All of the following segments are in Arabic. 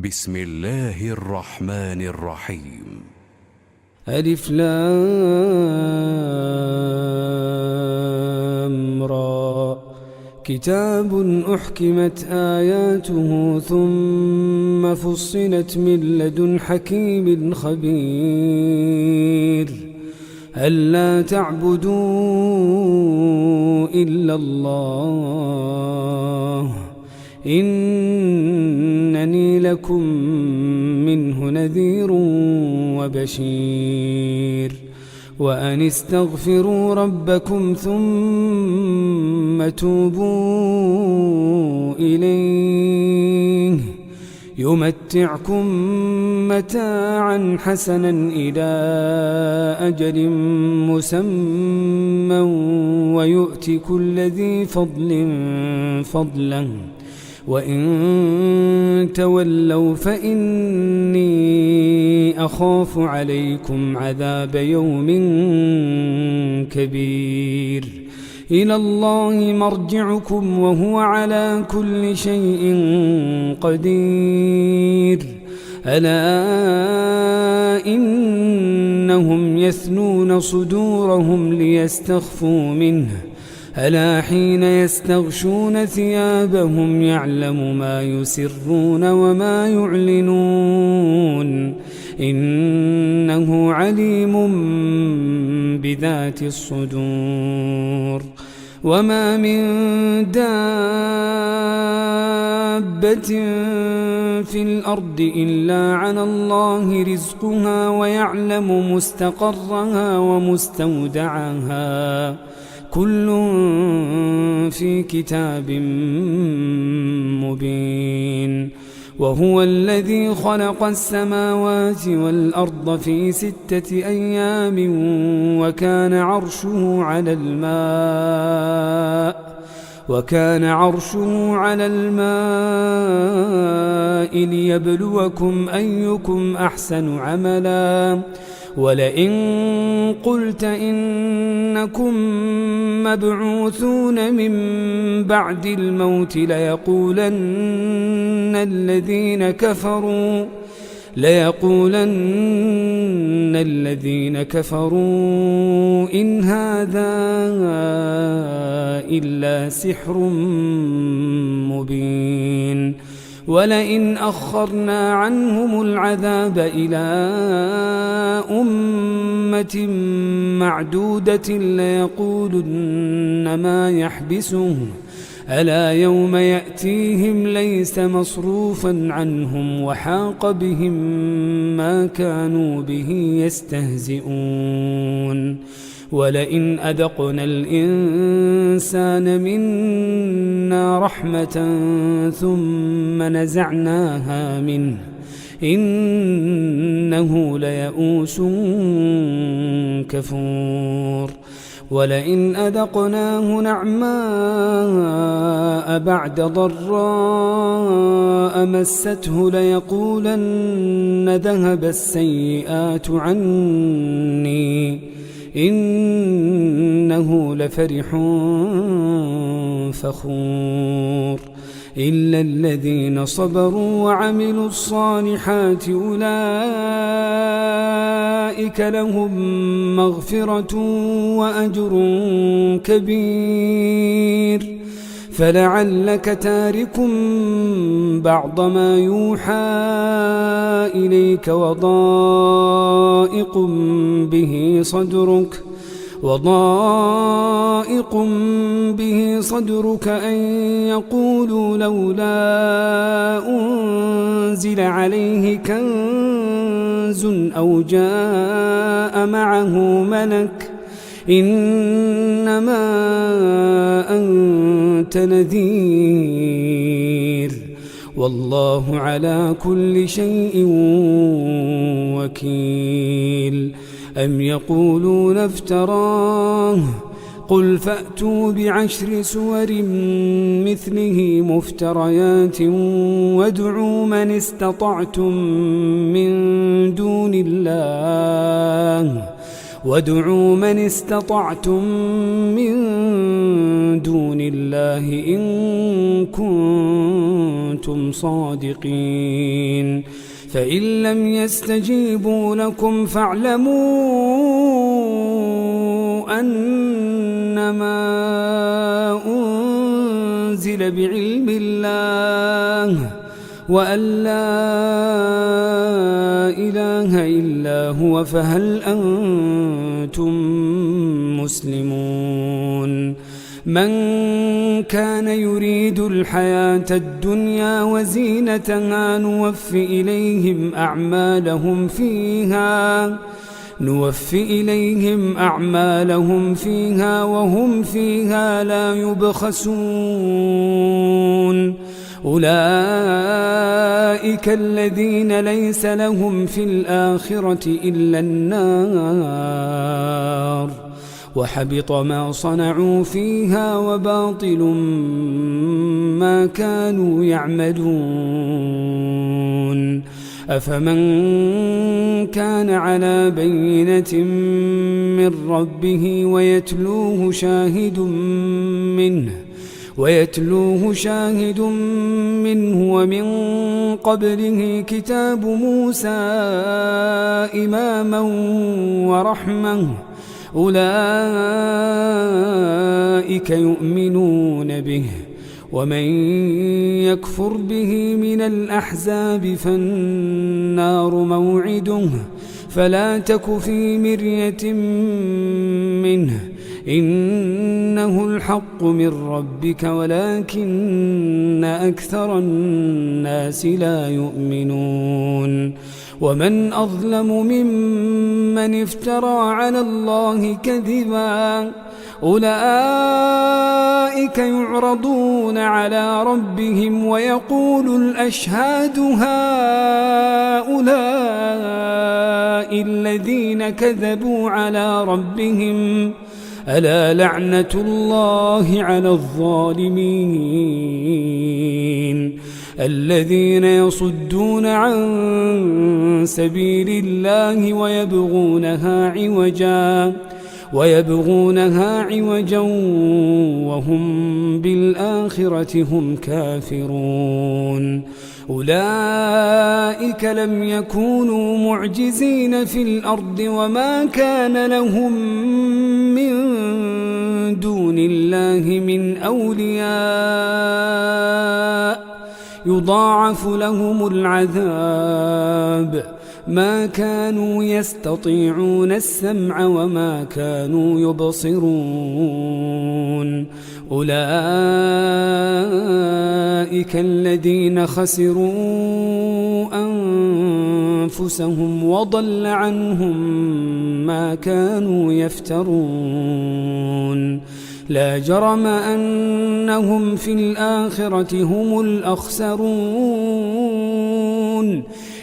بسم الله الرحمن الرحيم. ألف لام را. كتاب أحكمت آياته ثم فصلت من لدن حكيم خبير ألا تعبدوا إلا الله إنني لكم منه نذير وبشير وأن استغفروا ربكم ثم توبوا إليه يمتعكم متاعا حسنا إلى أجل مسمى ويؤت كل ذي فضل فضله وإن تولوا فإني أخاف عليكم عذاب يوم كبير إلى الله مرجعكم وهو على كل شيء قدير ألا إنهم يثنون صدورهم ليستخفوا منه ألا حين يستغشون ثيابهم يعلم ما يسرون وما يعلنون إنه عليم بذات الصدور وما من دابة في الأرض إلا على الله رزقها ويعلم مستقرها ومستودعها كل في كتاب مبين وهو الذي خلق السماوات والأرض في 6 أيام وكان عرشه على الماء ليبلوكم أيكم أحسن عملا ولئن قلت إنكم مبعوثون من بعد الموت ليقولن الذين كفروا إن هذا إلا سحر مبين ولئن أخرنا عنهم العذاب إلى أمة معدودة ليقولن ما يحبسه ألا يوم يأتيهم ليس مصروفا عنهم وحاق بهم ما كانوا به يستهزئون ولئن أذقنا الإنسان منا رحمة ثم نزعناها منه إنه ليئوس كفور ولئن أذقناه نعماء بعد ضراء مسته ليقولن ذهب السيئات عني إنه لفرح فخور إلا الذين صبروا وعملوا الصالحات أولئك لهم مغفرة وأجر كبير فلعلك تارك بعض ما يوحى إليك وضائق به صدرك أن يقولوا لولا أنزل عليه كنز أو جاء معه ملك إنما أنت نذير والله على كل شيء وكيل أم يقولون افتراه قل فأتوا ب10 سور مثله مفتريات وادعوا من استطعتم من دون الله وادعوا من استطعتم من دون الله إن كنتم صادقين فإن لم يستجيبوا لكم فاعلموا أنما أنزل بعلم الله وأن لا إله إلا هو فهل أنتم مسلمون من كان يريد الحياة الدنيا وزينتها نوفي إليهم أعمالهم فيها وهم فيها لا يبخسون أولئك الذين ليس لهم في الآخرة إلا النار وحبط ما صنعوا فيها وباطل ما كانوا يعملون أفمن كان على بينة من ربه ويتلوه شاهد منه ومن قبله كتاب موسى إماما ورحمة أولئك يؤمنون به ومن يكفر به من الأحزاب فالنار موعده فلا تك في مرية منه إنه الحق من ربك ولكن أكثر الناس لا يؤمنون ومن أظلم ممن افترى على الله كذبا أولئك يعرضون على ربهم ويقول الأشهاد هؤلاء الذين كذبوا على ربهم ألا لعنة الله على الظالمين الذين يصدون عن سبيل الله ويبغونها عوجا وهم بالآخرة هم كافرون أولئك لم يكونوا معجزين في الأرض وما كان لهم من دون الله من أولياء يضاعف لهم العذاب ما كانوا يستطيعون السمع وما كانوا يبصرون أولئك الذين خسروا أنفسهم وضل عنهم ما كانوا يفترون لا جرم أنهم في الآخرة هم الأخسرون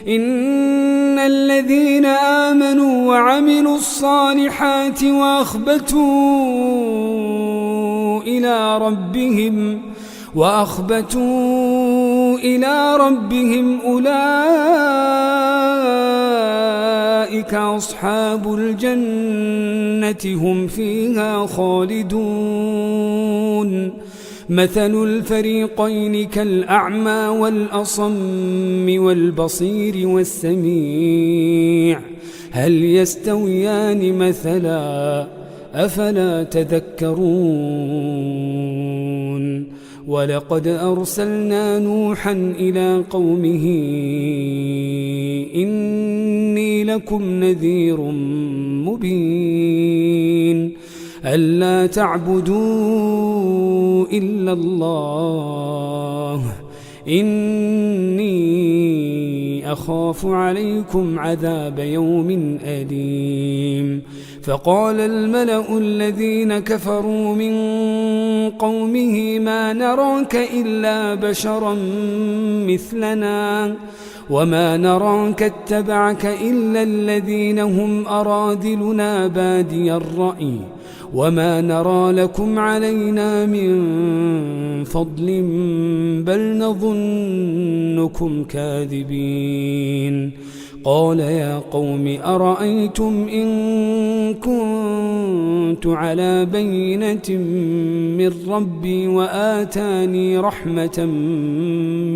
إن الذين آمنوا وعملوا الصالحات وأخبتوا إلى ربهم أولئك أصحاب الجنة هم فيها خالدون مثل الفريقين كالأعمى والأصم والبصير والسميع هل يستويان مثلا أفلا تذكرون ولقد أرسلنا نوحا إلى قومه إني لكم نذير مبين ألا تعبدوا إلا الله إني أخاف عليكم عذاب يوم أليم فقال الملأ الذين كفروا من قومه ما نراك إلا بشرا مثلنا وما نراك اتبعك إلا الذين هم أراذلنا بادي الرأي وما نرى لكم علينا من فضل بل نظنكم كاذبين قال يا قوم أرأيتم إن كنت على بينة من ربي وآتاني رحمة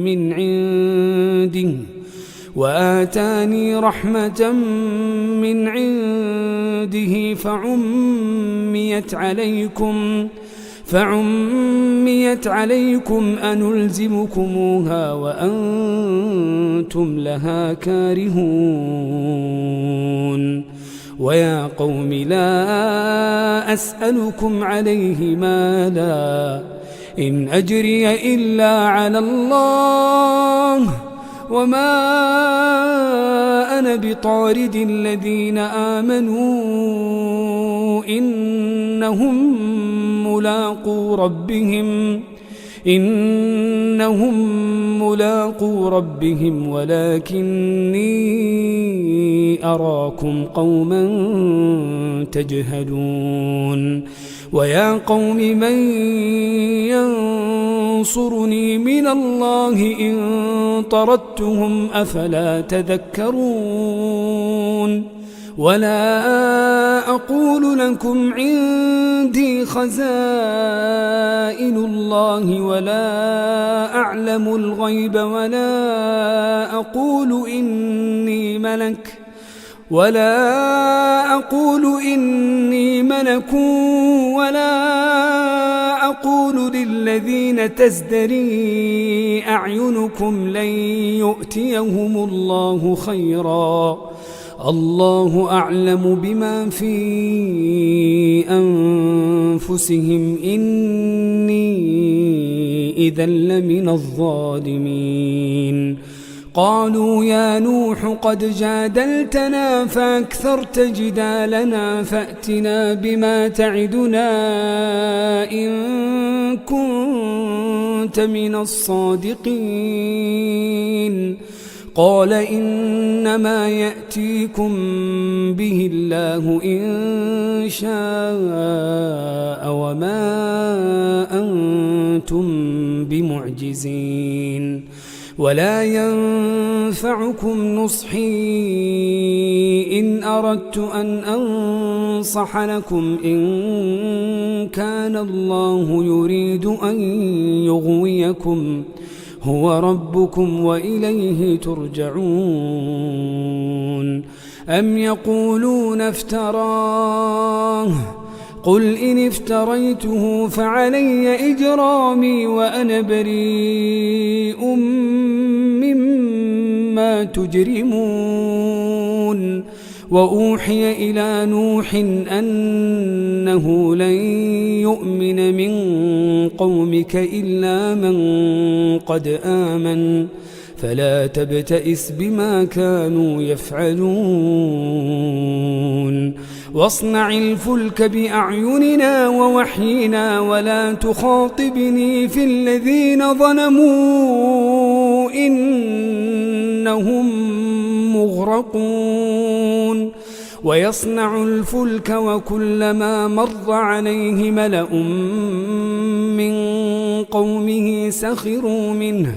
من عنده فعميت عليكم أنلزمكموها وأنتم لها كارهون ويا قوم لا أسألكم عليه مالا إن أجري إلا على الله وما أنا بطارد الذين آمنوا إنهم ملاقو ربهم ولكني أراكم قوما تجهلون ويا قوم من ينصرني من الله إن طردتهم أفلا تذكرون ولا أقول لكم عندي خزائن الله ولا أعلم الغيب ولا أقول إني ملك ولا أقول للذين تزدري أعينكم لن يؤتيهم الله خيرا الله أعلم بما في أنفسهم إني إذا لمن الظالمين قالوا يا نوح قد جادلتنا فأكثرت جدالنا فأتنا بما تعدنا إن كنت من الصادقين قال إنما يأتيكم به الله إن شاء وما أنتم بمعجزين ولا ينفعكم نصحي إن أردت أن أنصح لكم إن كان الله يريد أن يغويكم هو ربكم وإليه ترجعون أم يقولون افتراه قل إن افتريته فعلي إجرامي وأنا بريء مما تجرمون وأوحي إلى نوح أنه لن يؤمن من قومك إلا من قد آمن فلا تبتئس بما كانوا يفعلون واصنع الفلك بأعيننا ووحينا ولا تخاطبني في الذين ظلموا إنهم مغرقون ويصنع الفلك وكلما مر عليه ملأ من قومه سخروا منه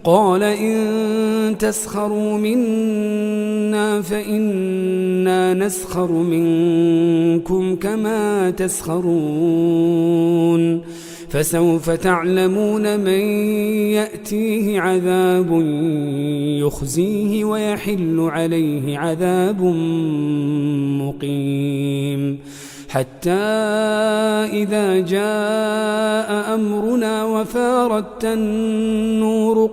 قال إن تسخروا منا فإنا نسخر منكم كما تسخرون فسوف تعلمون من يأتيه عذاب يخزيه ويحل عليه عذاب مقيم حتى إذا جاء أمرنا وفارت النور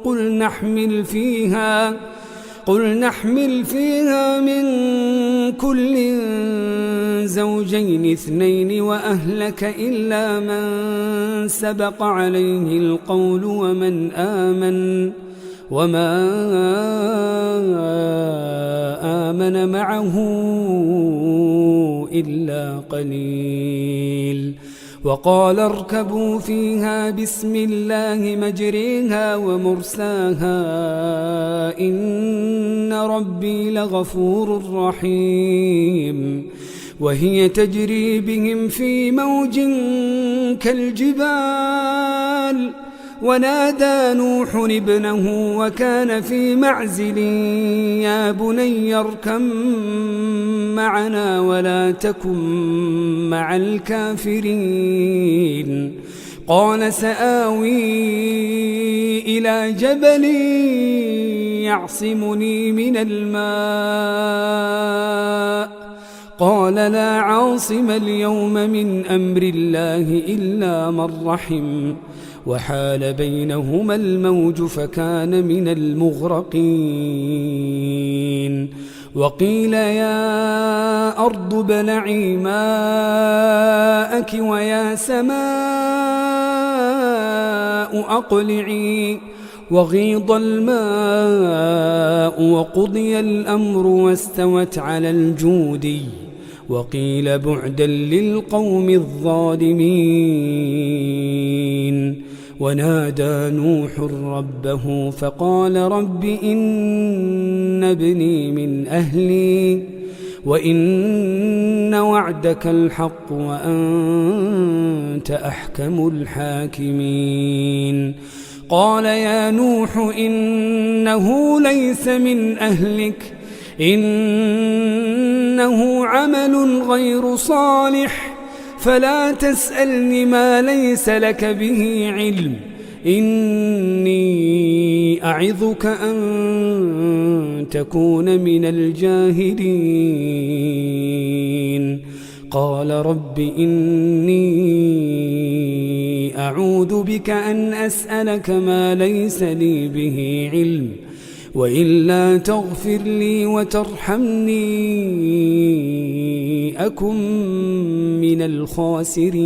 قل نحمل فيها من كل زوجين اثنين وأهلك إلا من سبق عليه القول ومن آمن وما آمن معه إلا قليل وقال اركبوا فيها بسم الله مجريها ومرساها إن ربي لغفور رحيم وهي تجري بهم في موج كالجبال ونادى نوح ابنه وكان في معزل يا بني اركب معنا ولا تكن مع الكافرين قال سآوي إلى جبل يعصمني من الماء قال لا عاصم اليوم من أمر الله إلا من رحم وحال بينهما الموج فكان من المغرقين وقيل يا أرض ابلعي ماءك ويا سماء أقلعي وغيض الماء وقضي الأمر واستوت على الجودي وقيل بعدا للقوم الظالمين ونادى نوح ربه فقال رب إن ابني من أهلي وإن وعدك الحق وأنت أحكم الحاكمين قال يا نوح إنه ليس من أهلك إنه عمل غير صالح فلا تسألني ما ليس لك به علم إني أعظك أن تكون من الجاهلين قال رب إني أعوذ بك أن أسألك ما ليس لي به علم وإلا تغفر لي وترحمني أكن من الخاسرين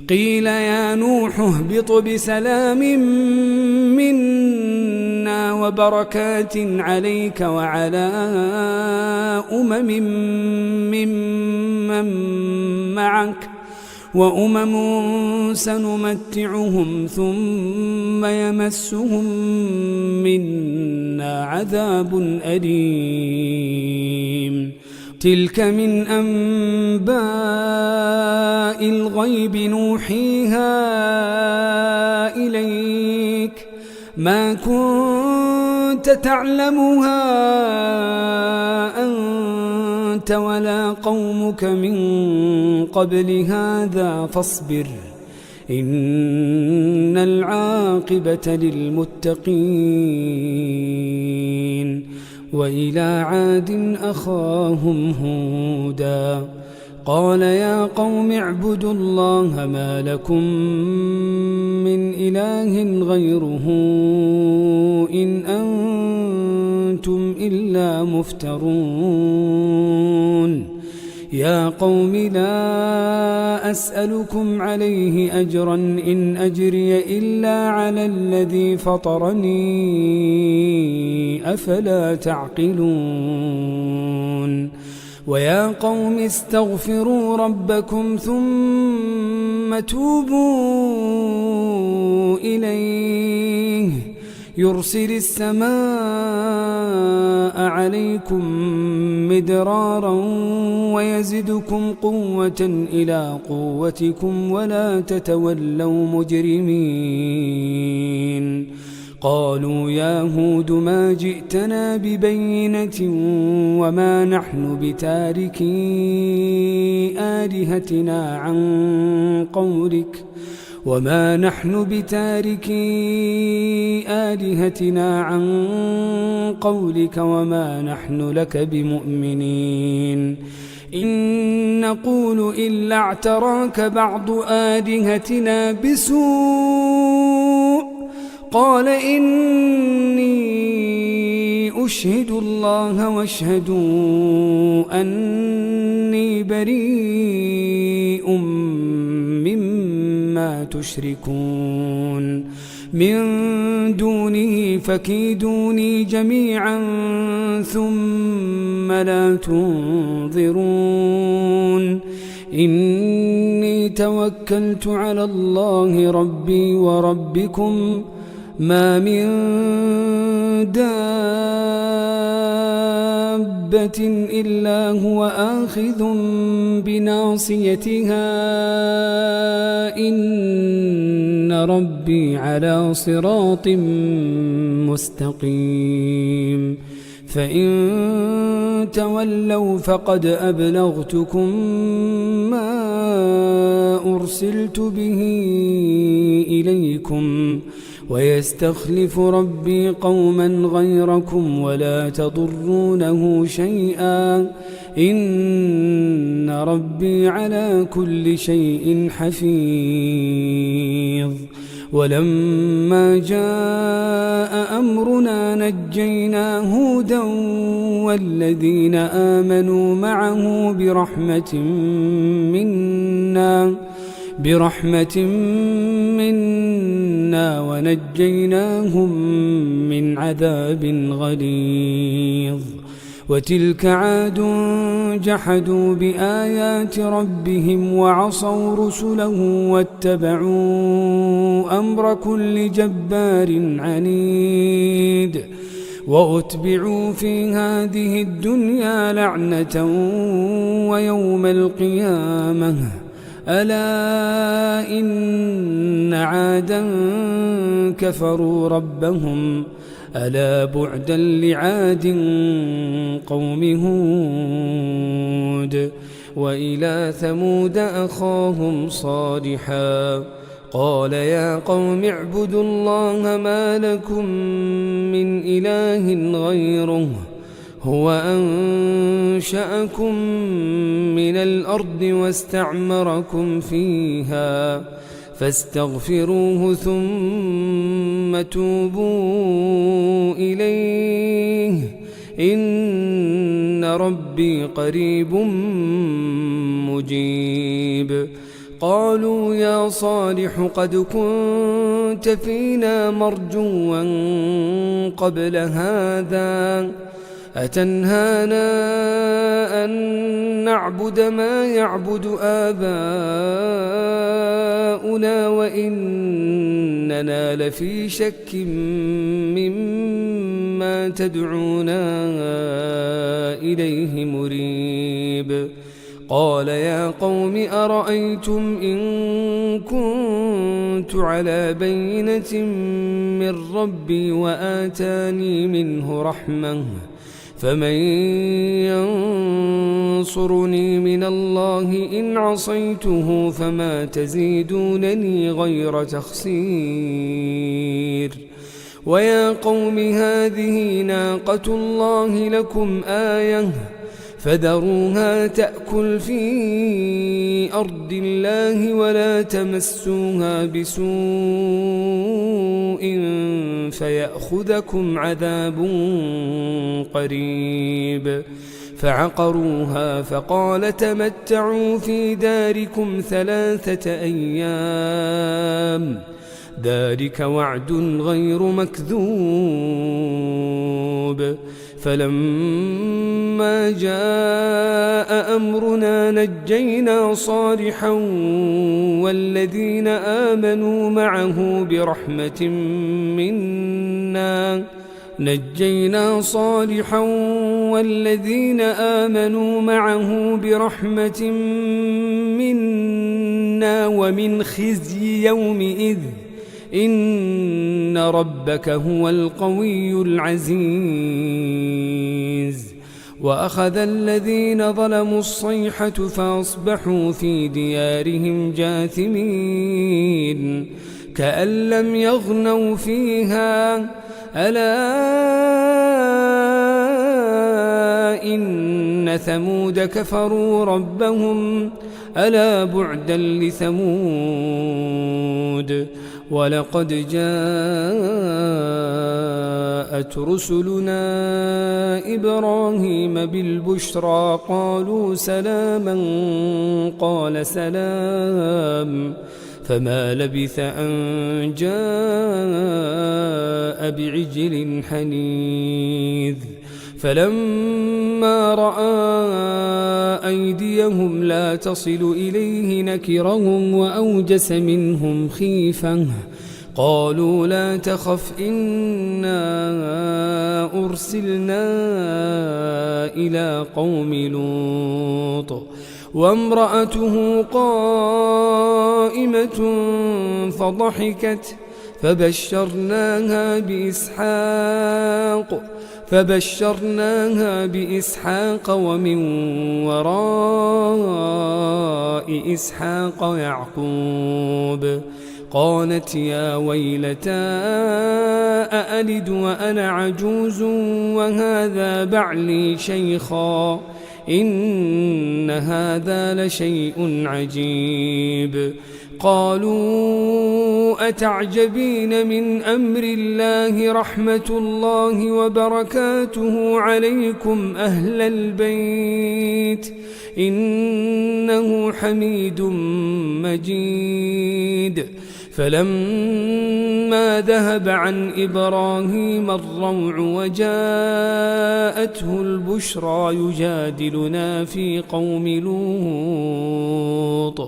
قيل يا نوح اهبط بسلام منا وبركات عليك وعلى ممن معك وأمم سنمتعهم ثم يمسهم منا عذاب أليم تلك من أنباء الغيب نوحيها إليك ما كنت تعلمها أنت ولا قومك من قبل هذا فاصبر إن العاقبة للمتقين وإلى عاد أخاهم هودا قال يا قوم اعبدوا الله ما لكم من إله غيره إن أنتم إلا مفترون يا قوم لا أسألكم عليه أجرا إن أجري إلا على الذي فطرني أفلا تعقلون ويا قوم استغفروا ربكم ثم توبوا إليه يرسل السماء عليكم مدرارا ويزدكم قوة إلى قوتكم ولا تتولوا مجرمين قالوا يا هود ما جئتنا ببينة وما نحن بتاركي آلهتنا عن قولك وما نحن بتاركي آلهتنا عن قولك وما نحن لك بمؤمنين إن نقول إلا اعتراك بعض آلهتنا بسوء قال إني أشهد الله واشهدوا أني بريء مما تشركون من دونه فكيدوني جميعا ثم لا تنظرون إني توكلت على الله ربي وربكم ما من دابة دابة إلا هو آخذ بناصيتها إن ربي على صراط مستقيم فإن تولوا فقد أبلغتكم ما أرسلت به إليكم ويستخلف ربي قوما غيركم ولا تضرونه شيئا إن ربي على كل شيء حفيظ ولما جاء أمرنا نجينا هودا والذين آمنوا معه برحمة منا ونجيناهم من عذاب غليظ وتلك عاد جحدوا بآيات ربهم وعصوا رسله واتبعوا أمر كل جبار عنيد وأتبعوا في هذه الدنيا لعنة ويوم القيامة ألا إن عادا كفروا ربهم ألا بعدا لعاد قوم هود وإلى ثمود أخاهم صالحا قال يا قوم اعبدوا الله ما لكم من إله غيره هو أنشأكم من الأرض واستعمركم فيها فاستغفروه ثم توبوا إليه إن ربي قريب مجيب قالوا يا صالح قد كنت فينا مرجوا قبل هذا أتنهانا أن نعبد ما يعبد آباؤنا وإننا لفي شك مما تدعونا إليه مريب قال يا قوم أرأيتم إن كنت على بينة من ربي وآتاني منه رحمة فمن ينصرني من الله إن عصيته فما تزيدونني غير تخسير ويا قوم هذه ناقة الله لكم آية فذروها تأكل في أرض الله ولا تمسوها بسوء فيأخذكم عذاب قريب فعقروها فقال تمتعوا في داركم 3 أيام ذلك وعد غير مكذوب فلما جاء أمرنا نجينا صالحا والذين آمنوا معه برحمة منا ومن خزي يومئذ إن ربك هو القوي العزيز وأخذ الذين ظلموا الصيحة فأصبحوا في ديارهم جاثمين كأن لم يغنوا فيها ألا إن ثمود كفروا ربهم ألا بعدا لثمود ولقد جاءت رسلنا إبراهيم بالبشرى قالوا سلاما قال سلام فما لبث أن جاء بعجل حنيذ فلما رأى أيديهم لا تصل إليه نكرهم وأوجس منهم خيفة قالوا لا تخف إنا أرسلنا إلى قوم لوط وامرأته قائمة فضحكت فبشرناها بإسحاق ومن وراء إسحاق يعقوب. قالت يا ويلتى أألد وأنا عجوز وهذا بعلي شيخا إن هذا لشيء عجيب. قالوا أتعجبين من أمر الله رحمة الله وبركاته عليكم أهل البيت إنه حميد مجيد. فلما ذهب عن إبراهيم الروع وجاءته البشرى يجادلنا في قوم لوط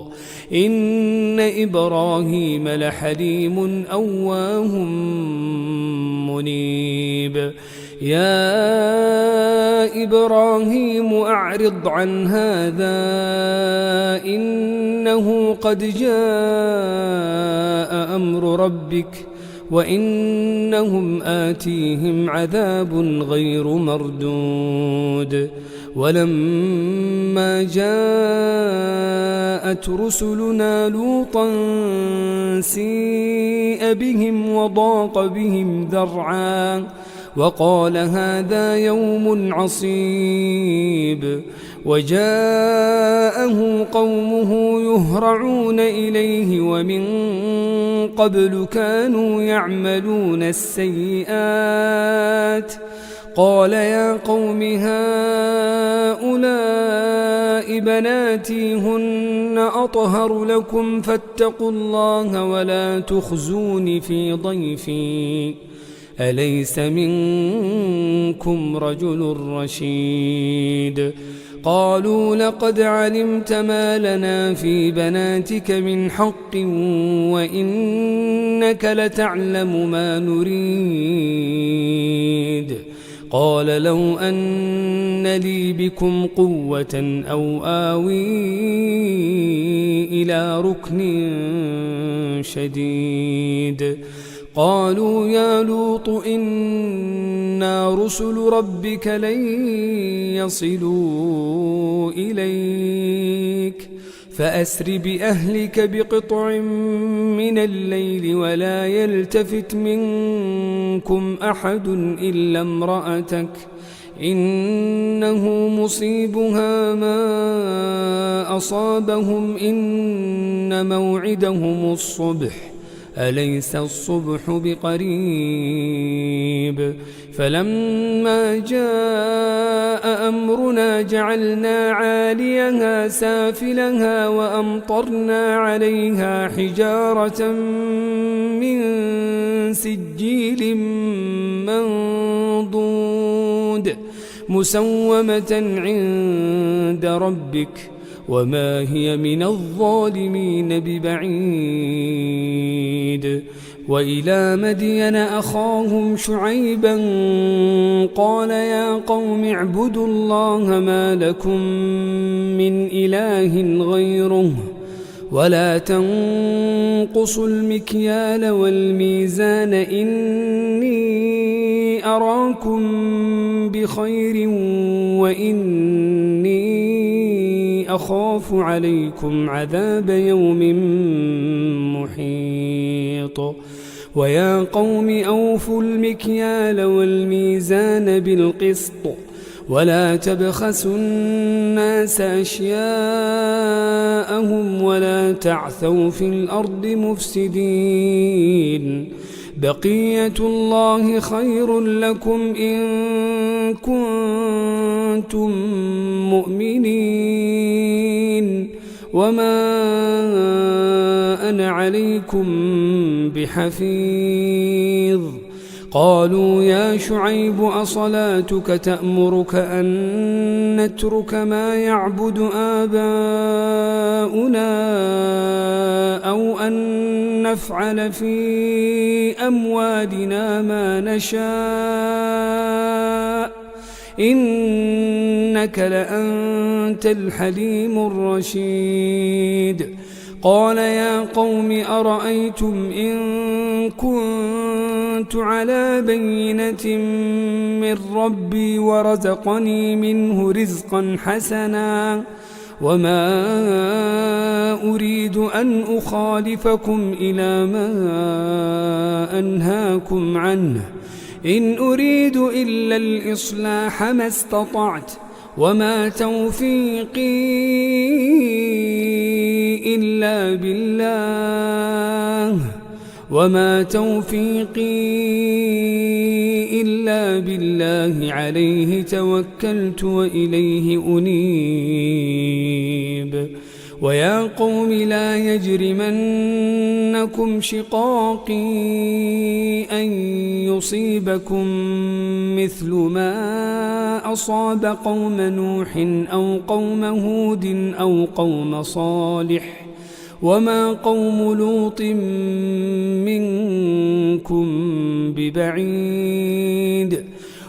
إن إبراهيم لحليم أواه منيب. يا إبراهيم أعرض عن هذا إنه قد جاء أمر ربك وإنهم آتيهم عذاب غير مردود. ولما جاءت رسلنا لوطا سيء بهم وضاق بهم ذرعا وقال هذا يوم عصيب. وجاءه قومه يهرعون إليه ومن قبل كانوا يعملون السيئات. قال يا قوم هؤلاء بناتي هن أطهر لكم فاتقوا الله ولا تخزوني في ضيفي أليس منكم رجل رشيد. قالوا لقد علمت ما لنا في بناتك من حق وإنك لتعلم ما نريد. قال لو أن لي بكم قوة أو آوي إلى ركن شديد. قالوا يا لوط إنا رسل ربك لن يصلوا إليك فأسر بأهلك بقطع من الليل ولا يلتفت منكم أحد إلا امرأتك إنه مصيبها ما أصابهم إن موعدهم الصبح أليس الصبح بقريب. فلما جاء أمرنا جعلنا عاليها سافلها وأمطرنا عليها حجارة من سجيل منضود مسومة عند ربك وما هي من الظالمين ببعيد. وإلى مدين أخاهم شعيبا قال يا قوم اعبدوا الله ما لكم من إله غيره ولا تنقصوا المكيال والميزان إني أراكم بخير وإني أخاف عليكم عذاب يوم محيط. ويا قوم أوفوا المكيال والميزان بالقسط ولا تبخسوا الناس أشياءهم ولا تعثوا في الأرض مفسدين. بقية الله خير لكم إن كنتم مؤمنين وما أنا عليكم بحفيظ. قالوا يا شعيب أصلاتك تأمرك أن نترك ما يعبد آباؤنا أو أن نفعل في أموالنا ما نشاء إنك لأنت الحليم الرشيد قال يا قوم أرأيتم إن كنت على بينة من ربي ورزقني منه رزقا حسنا وما أريد أن أخالفكم إلى ما أنهاكم عنه إن أريد إلا الإصلاح ما استطعت وما توفيقي إلا بالله عليه توكلت وإليه أنيب ويا قوم لا يجرمنكم شقاقي أن يصيبكم مثل ما أصاب قوم نوح أو قوم هود أو قوم صالح وما قوم لوط منكم ببعيد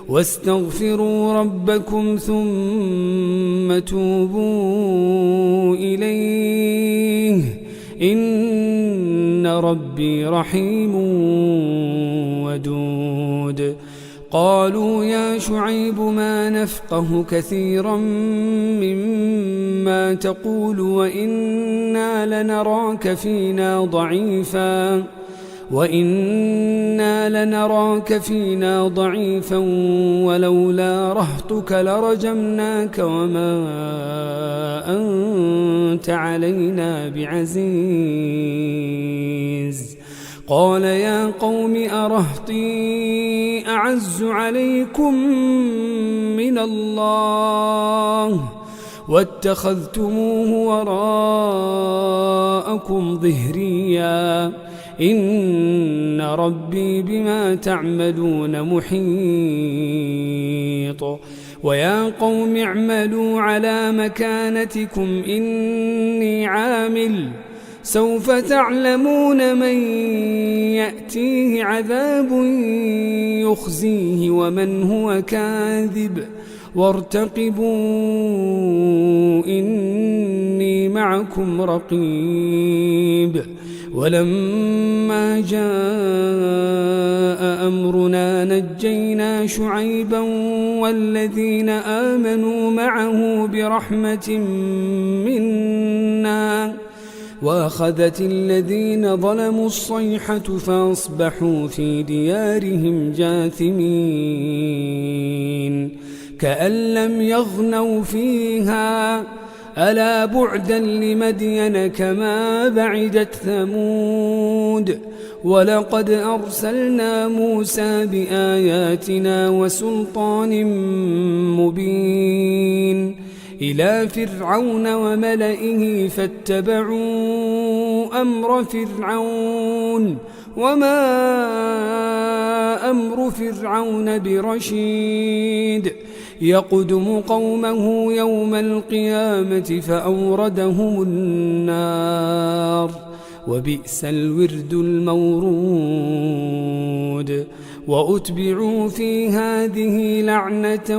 واستغفروا ربكم ثم توبوا إليه إن ربي رحيم ودود قالوا يا شعيب ما نفقه كثيرا مما تقول وإنا لنراك فينا ضعيفا ولولا رهطك لرجمناك وما أنت علينا بعزيز قال يا قوم أرهطي أعز عليكم من الله واتخذتموه وراءكم ظهريا إن ربي بما تعملون محيط ويا قوم اعملوا على مكانتكم إني عامل سوف تعلمون من يأتيه عذاب يخزيه ومن هو كاذب وارتقبوا إني معكم رقيب ولما جاء أمرنا نجينا شعيبا والذين آمنوا معه برحمة منا وأخذت الذين ظلموا الصيحة فأصبحوا في ديارهم جاثمين كأن لم يغنوا فيها ألا بعدا لمدين كما بعدت ثمود ولقد أرسلنا موسى بآياتنا وسلطان مبين إلى فرعون وملئه فاتبعوا أمر فرعون وما أمر فرعون برشيد يقدم قومه يوم القيامة فأوردهم النار وبئس الورد المورود وأتبعوا في هذه لعنة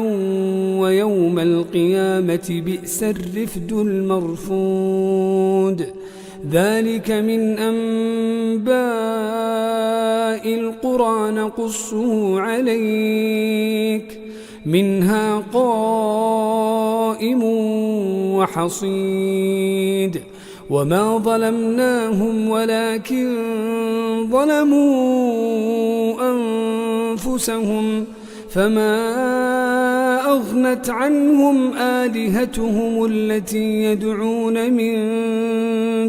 ويوم القيامة بئس الرفد المرفود ذلك من أنباء القرى نقصه عليك منها قائم وحصيد وما ظلمناهم ولكن ظلموا أنفسهم فما أغنت عنهم آلهتهم التي يدعون من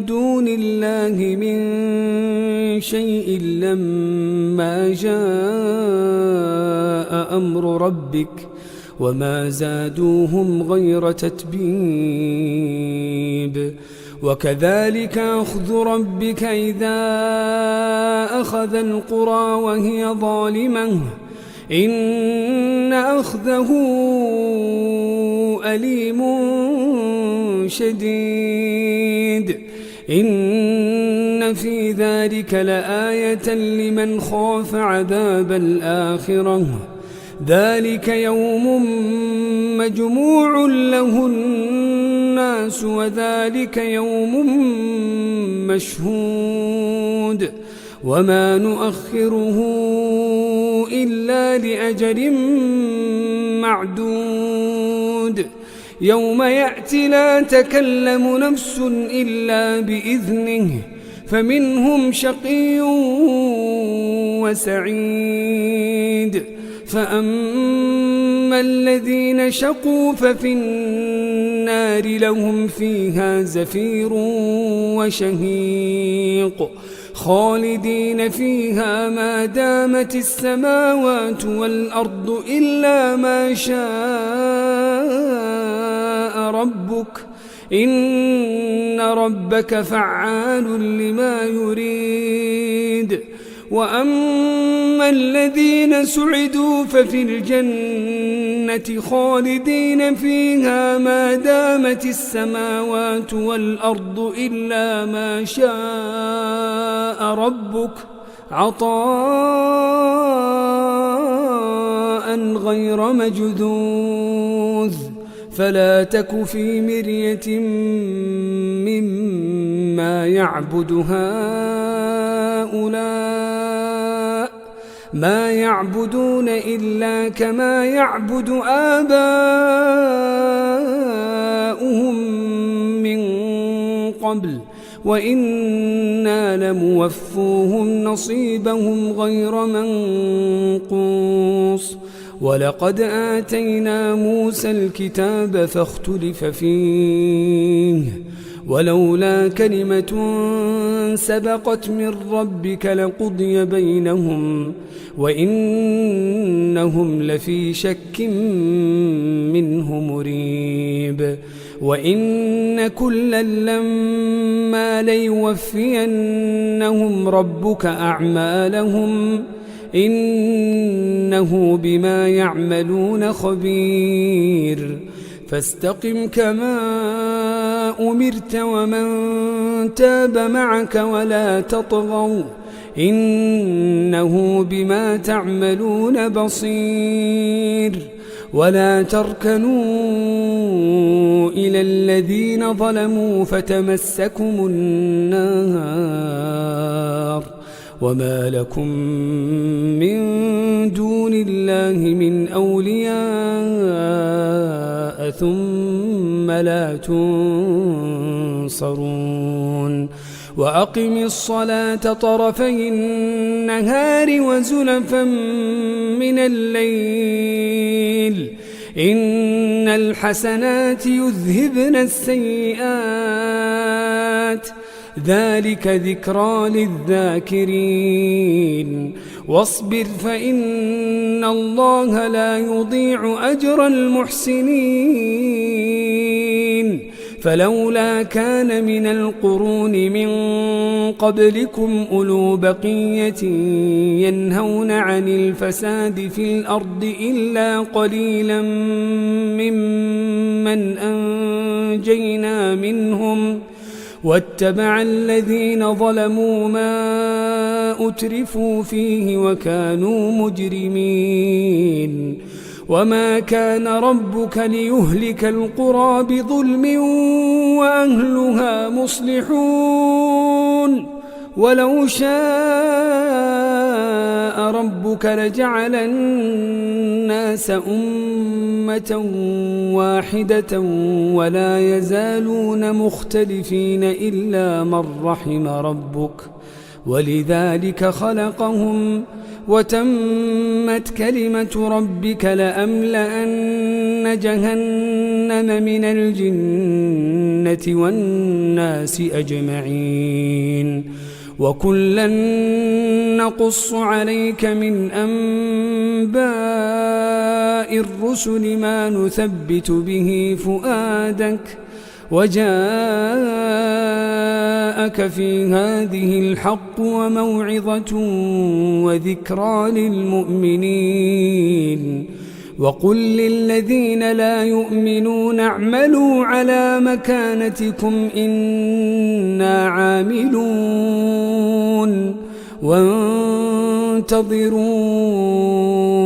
دون الله من شيء لما جاء أمر ربك وما زادوهم غير تتبيب وكذلك أخذ ربك إذا أخذ القرى وهي ظالمة إن أخذه أليم شديد إن في ذلك لآية لمن خاف عذاب الآخرة ذلك يوم مجموع له الناس وذلك يوم مشهود وما نؤخره إلا لأجل معدود يوم يأتي لا تكلم نفس إلا بإذنه فمنهم شقي وسعيد فأما الذين شقوا ففي النار لهم فيها زفير وشهيق خالدين فيها ما دامت السماوات والأرض إلا ما شاء ربك إن ربك فعال لما يريد وأما الذين سعدوا ففي الجنة خالدين فيها ما دامت السماوات والأرض إلا ما شاء ربك عطاء غير مجذوذ فلا تك في مرية مما يعبد هؤلاء ما يعبدون إلا كما يعبد آباؤهم من قبل وإنا لموفوهم نصيبهم غير منقوص ولقد آتينا موسى الكتاب فاختلف فيه ولولا كلمة سبقت من ربك لقضي بينهم وإنهم لفي شك منه مريب وإن كلا لما ليوفينهم ربك أعمالهم إنه بما يعملون خبير فاستقم كما أمرت ومن تاب معك ولا تطغوا إنه بما تعملون بصير ولا تركنوا إلى الذين ظلموا فتمسكم النار وما لكم من دون الله من أولياء ثم لا تنصرون وأقم الصلاة طرفي النهار وزلفا من الليل إن الحسنات يذهبن السيئات ذلك ذكرى للذاكرين واصبر فإن الله لا يضيع أجر المحسنين فلولا كان من القرون من قبلكم أولو بقية ينهون عن الفساد في الأرض إلا قليلا ممن أنجينا منهم واتبع الذين ظلموا ما أترفوا فيه وكانوا مجرمين وما كان ربك ليهلك القرى بظلم وأهلها مصلحون ولو شاء ربك لجعل الناس أمة واحدة ولا يزالون مختلفين إلا من رحم ربك ولذلك خلقهم وتمت كلمة ربك لأملأن جهنم من الجنة والناس أجمعين وكلا نقص عليك من أنباء الرسل ما نثبت به فؤادك وجاءك في هذه الحق وموعظة وذكرى للمؤمنين وقل للذين لا يؤمنون اعملوا على مكانتكم إنا عاملون فانتظروا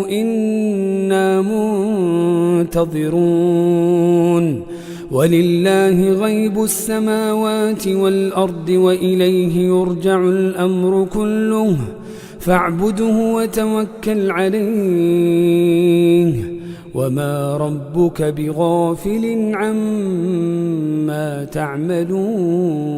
إنا منتظرون ولله غيب السماوات والأرض وإليه يرجع الأمر كله فاعبده وتوكل عليه وما ربك بغافل عما تعملون